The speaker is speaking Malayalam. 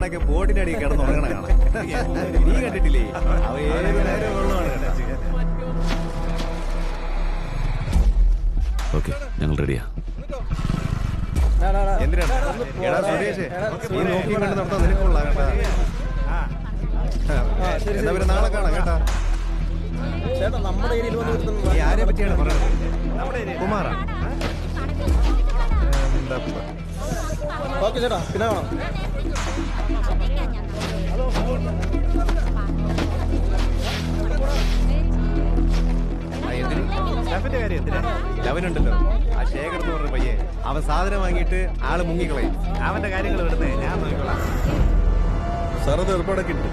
ബോട്ടിനടി കിടന്ന് ഉറങ്ങണ കാണാം. നീ കണ്ടിട്ടില്ലേ? അവ ഏത് നേരം വെള്ളമാണ്. ഓക്കെ, ഞങ്ങൾ റെഡിയാ. എന്തിനാണ് എടാ സുരേഷ്, നീ നോക്കി കണ്ട് നടത്താൻ നിനക്കുള്ള കേട്ടാ. എന്നാ പിന്നെ നാളെ കാണാം കേട്ടാ. നീ ആരെ പറ്റിയാണ് പറയുന്നത്? കുമാറാ? ഓക്കെ ചേട്ടാ, പിന്നെ കാണാം. ലവനുണ്ടല്ലോ, ആ ശേഖർ എന്ന് പറഞ്ഞ പയ്യെ, അവൻ സാധനം വാങ്ങിയിട്ട് ആള് മുങ്ങിക്കളയും. അവന്റെ കാര്യങ്ങൾ വിടുന്നേ, ഞാൻ നോക്കിക്കോളാം. സാർ അത് ഏർപ്പാടൊക്കെ ഉണ്ട്.